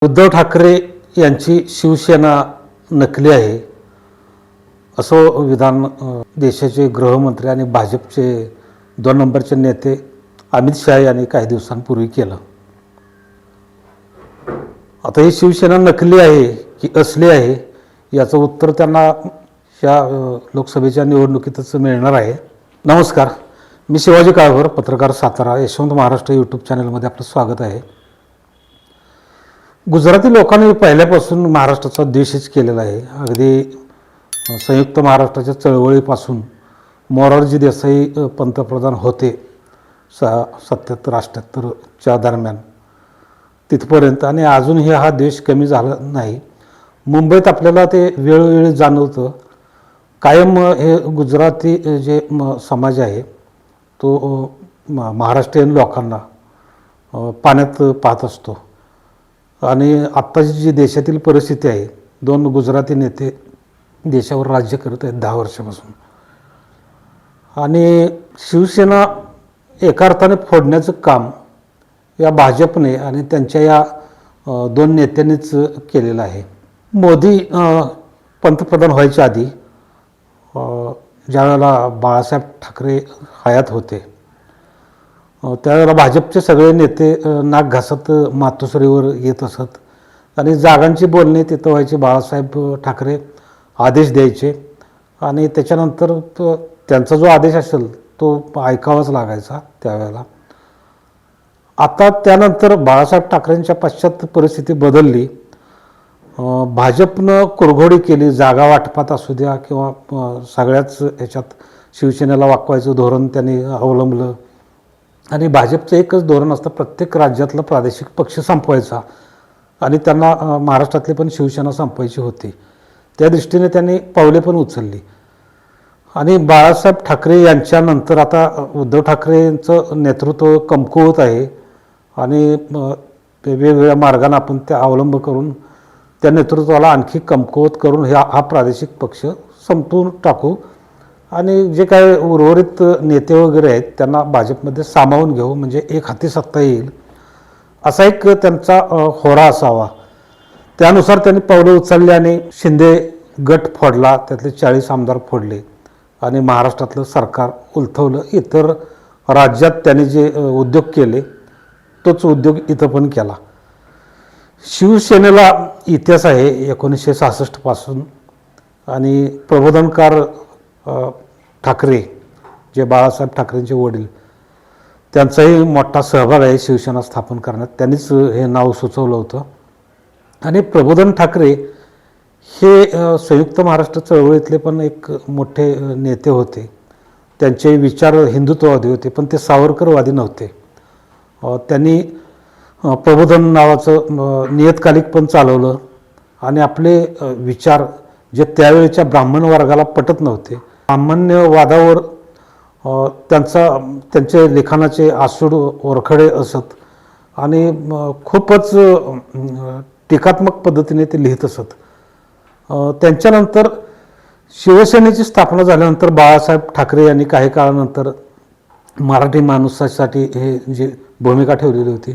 उद्धव ठाकरे यांची शिवसेना नकली आहे असं विधान देशाचे गृहमंत्री आणि भाजपचे 2 नंबरचे नेते अमित शहा यांनी काही दिवसांपूर्वी केलं. आता ही शिवसेना नकली आहे की असली आहे याचं उत्तर त्यांना या लोकसभेच्या निवडणुकीतच मिळणार आहे. नमस्कार, मी शिवाजी काळभोर, पत्रकार, सातारा. यशवंत महाराष्ट्र यूट्यूब चॅनलमध्ये आपलं स्वागत आहे. गुजराती लोकांनी पहिल्यापासून महाराष्ट्राचा द्वेषच केलेला आहे. अगदी संयुक्त महाराष्ट्राच्या चळवळीपासून मोरारजी देसाई पंतप्रधान होते 77-78च्या दरम्यान तिथपर्यंत, आणि अजूनही हा द्वेष कमी झाला नाही. मुंबईत आपल्याला ते वेळोवेळी जाणवतं. कायम हे गुजराती जे समाज आहे तो महाराष्ट्रीयन लोकांना पाण्यात पाहत असतो. आणि आत्ताची जी देशातील परिस्थिती आहे, 2 गुजराती नेते देशावर राज्य करत आहेत 10 वर्षापासून, आणि शिवसेना एका अर्थाने फोडण्याचं काम या भाजपने आणि त्यांच्या या 2 नेत्यांनीच केलेलं आहे. मोदी पंतप्रधान व्हायच्या आधी ज्यावेळेला बाळासाहेब ठाकरे हयात होते त्यावेळेला भाजपचे सगळे नेते नाक घासत मातोश्रीवर येत असत आणि जागांची बोलणी तिथं व्हायची. बाळासाहेब ठाकरे आदेश द्यायचे आणि त्याच्यानंतर त्यांचा जो आदेश असेल तो ऐकावाच लागायचा त्यावेळेला. आता त्यानंतर बाळासाहेब ठाकरेंच्या पश्चात परिस्थिती बदलली. भाजपनं कुरघोडी केली, जागा वाटपात असू द्या किंवा सगळ्याच ह्याच्यात शिवसेनेला वाकवायचं धोरण त्यांनी अवलंबलं. आणि भाजपचं एकच धोरण असतं, प्रत्येक राज्यातला प्रादेशिक पक्ष संपवायचा आणि त्यांना महाराष्ट्रातली पण शिवसेना संपवायची होती. त्या दृष्टीने त्यांनी पावले पण उचलली. आणि बाळासाहेब ठाकरे यांच्यानंतर आता उद्धव ठाकरेंचं नेतृत्व कमकुवत आहे आणि वेगवेगळ्या मार्गाने आपण त्या अवलंब करून त्या नेतृत्वाला आणखी कमकुवत करून हा प्रादेशिक पक्ष संपवून टाकू आणि जे काय उर्वरित नेते वगैरे आहेत त्यांना भाजपमध्ये सामावून घेऊ, म्हणजे एक हाती सत्ता येईल असा एक त्यांचा होरा असावा. त्यानुसार त्यांनी पावले उचलली आणि शिंदे गट फोडला, त्यातले 40 आमदार फोडले आणि महाराष्ट्रातलं सरकार उलथवलं. इतर राज्यात त्यांनी जे उद्योग केले तोच उद्योग इथं पण केला. शिवसेनेला इतिहास आहे 1966 पासून, आणि प्रबोधनकार ठाकरे जे बाळासाहेब ठाकरेंचे वडील त्यांचाही मोठा सहभाग आहे शिवसेना स्थापन करण्यात. त्यांनीच हे नाव सुचवलं होतं. आणि प्रबोधन ठाकरे हे संयुक्त महाराष्ट्र चळवळीतले पण एक मोठे नेते होते. त्यांचे विचार हिंदुत्ववादी होते पण ते सावरकरवादी नव्हते. त्यांनी प्रबोधन नावाचं नियतकालिक पण चालवलं आणि आपले विचार जे त्यावेळेच्या ब्राह्मण वर्गाला पटत नव्हते, ब्राह्मण्यवादावर त्यांचे लेखनाचे आसूड ओरखडे असत आणि खूपच टीकात्मक पद्धतीने ते लिहित असत. त्यांच्यानंतर शिवसेनेची स्थापना झाल्यानंतर बाळासाहेब ठाकरे यांनी काही काळानंतर मराठी माणसासाठी हे जी भूमिका ठेवलेली होती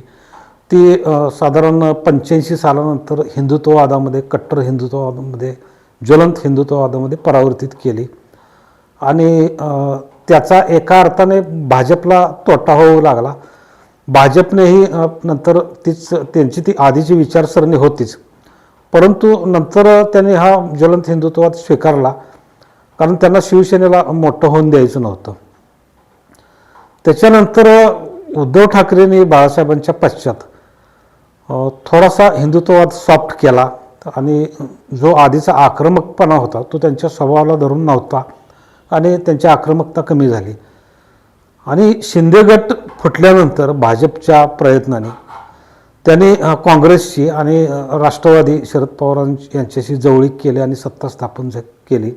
ती साधारण 85 सालानंतर हिंदुत्ववादामध्ये, कट्टर हिंदुत्ववादामध्ये, ज्वलंत हिंदुत्ववादामध्ये परावर्तित केली. आणि त्याचा एका अर्थाने भाजपला तोटा होऊ लागला. भाजपनेही नंतर त्यांची ती आधीची विचारसरणी होतीच, परंतु नंतर त्यांनी हा ज्वलंत हिंदुत्ववाद स्वीकारला कारण त्यांना शिवसेनेला मोठं होऊन द्यायचं नव्हतं. त्याच्यानंतर उद्धव ठाकरेंनी बाळासाहेबांच्या पश्चात थोडासा हिंदुत्ववाद सॉफ्ट केला आणि जो आधीचा आक्रमकपणा होता तो त्यांच्या स्वभावाला धरून नव्हता आणि त्यांची आक्रमकता कमी झाली. आणि शिंदे गट फुटल्यानंतर भाजपच्या प्रयत्नाने त्यांनी काँग्रेसची आणि राष्ट्रवादी शरद पवार यांच्याशी जवळीक केली आणि सत्ता स्थापन केली.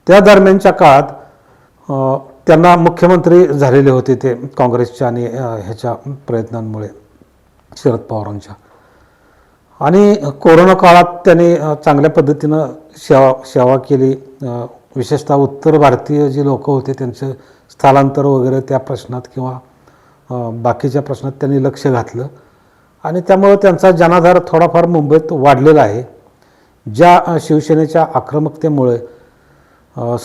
त्या दरम्यानच्या काळात त्यांना मुख्यमंत्री झालेले होते ते काँग्रेसच्या आणि ह्याच्या प्रयत्नांमुळे शरद पवारांच्या. आणि कोरोना काळात त्यांनी चांगल्या पद्धतीनं सेवा केली. विशेषतः उत्तर भारतीय जे लोक होते त्यांचं स्थलांतर वगैरे त्या प्रश्नात किंवा बाकीच्या प्रश्नात त्यांनी लक्ष घातलं आणि त्यामुळं त्यांचा जनाधार थोडाफार मुंबईत वाढलेला आहे. ज्या शिवसेनेच्या आक्रमकतेमुळे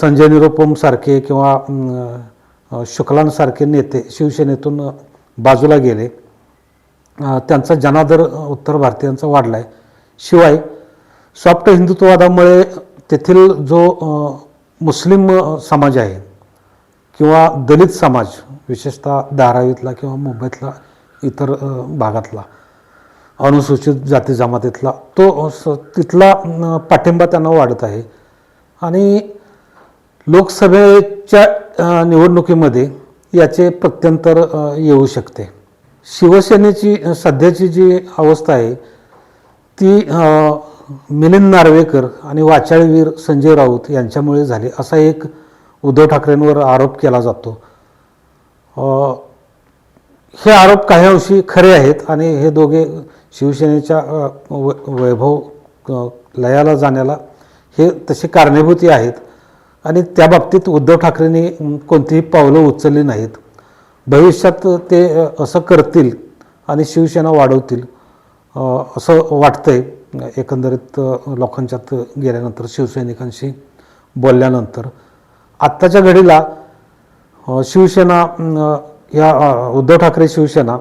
संजय निरुपमसारखे किंवा शुक्लांसारखे नेते शिवसेनेतून बाजूला गेले, त्यांचा जनाधार उत्तर भारतीयांचा वाढला आहे. शिवाय सॉफ्ट हिंदुत्ववादामुळे तेथील जो मुस्लिम समाज आहे किंवा दलित समाज, विशेषतः धारावीतला किंवा मुंबईतला इतर भागातला अनुसूचित जाती जमातीतला, तो तिथला पाठिंबा त्यांना वाढत आहे. आणि लोकसभेच्या निवडणुकीमध्ये याचे प्रत्यंतर येऊ शकते. शिवसेनेची सध्याची जी अवस्था आहे ती मिलिंद नार्वेकर आणि वाचाळवीर संजय राऊत यांच्यामुळे झाली, असा एक उद्धव ठाकरेंवर आरोप केला जातो. हे आरोप काही अंशी खरे आहेत आणि हे दोघे शिवसेनेच्या वैभव लयाला जाण्याला हे तसे कारणीभूत आहेत आणि त्या बाबतीत उद्धव ठाकरेंनी कोणतीही पावलं उचलली नाहीत. भविष्यात ते असं करतील आणि शिवसेना वाढवतील असं वाटतंय एकंदरीत लोकांच्यात गेल्यानंतर, शिवसैनिकांशी बोलल्यानंतर. आत्ताच्या घडीला शिवसेना या उद्धव ठाकरे शिवसेना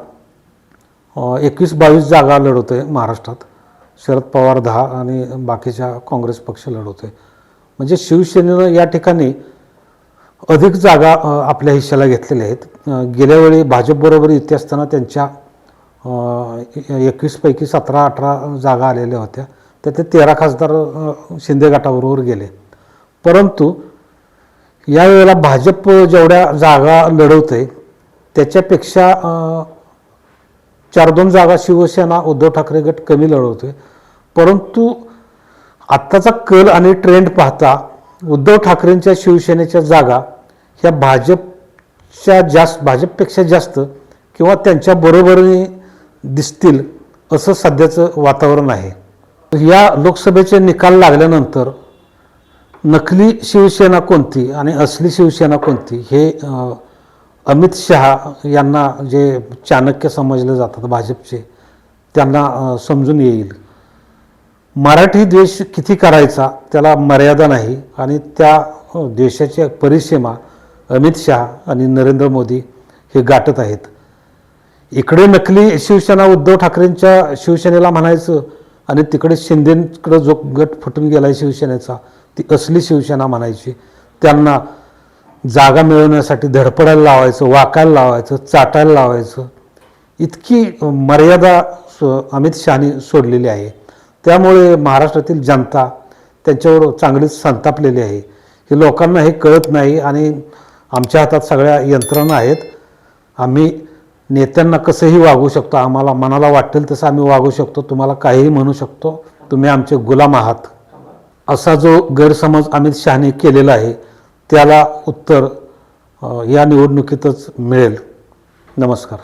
21-22 जागा लढवते महाराष्ट्रात. शरद पवार 10 आणि बाकीच्या काँग्रेस पक्ष लढवते. म्हणजे शिवसेनेनं या ठिकाणी अधिक जागा आपल्या हिश्श्याला घेतलेल्या आहेत. गेल्यावेळी भाजपबरोबर युती असताना त्यांच्या 21 पैकी 17-18 जागा आलेल्या होत्या. तर ते 13 खासदार शिंदे गटाबरोबर गेले. परंतु यावेळेला भाजप जेवढ्या जागा लढवते त्याच्यापेक्षा 4-2 जागा शिवसेना उद्धव ठाकरे गट कमी लढवते. परंतु आत्ताचा कल आणि ट्रेंड पाहता उद्धव ठाकरेंच्या शिवसेनेच्या जागा ह्या भाजपपेक्षा जास्त किंवा त्यांच्या बरोबरीने दिसतील असं सध्याचं वातावरण आहे. या लोकसभेचे निकाल लागल्यानंतर नकली शिवसेना कोणती आणि असली शिवसेना कोणती हे अमित शहा यांना, जे चाणक्य समजले जातात भाजपचे, त्यांना समजून येईल. मराठी द्वेष किती करायचा त्याला मर्यादा नाही आणि त्या देशाची परिसीमा अमित शहा आणि नरेंद्र मोदी हे गाठत आहेत. इकडे नकली शिवसेना उद्धव ठाकरेंच्या शिवसेनेला म्हणायचं आणि तिकडे शिंदेकडे जो गट फुटून गेला आहे शिवसेनेचा, ती असली शिवसेना म्हणायची. त्यांना जागा मिळवण्यासाठी धडपडायला लावायचं, वाकायला लावायचं, चाटायला लावायचं, इतकी मर्यादा अमित शहानी सोडलेली आहे. त्यामुळे महाराष्ट्रातील जनता त्यांच्यावर चांगलीच संतापलेली आहे. हे लोकांना हे कळत नाही आणि आमच्या हातात सगळ्या यंत्रणा आहेत. आम्ही नेत्यांना कसंही वागू शकतो, आम्हाला मनाला वाटेल तसं आम्ही वागू शकतो, तुम्हाला काहीही म्हणू शकतो, तुम्ही आमचे गुलाम आहात, असा जो गैरसमज अमित शहाने केलेला आहे त्याला उत्तर या निवडणुकीतच मिळेल. नमस्कार.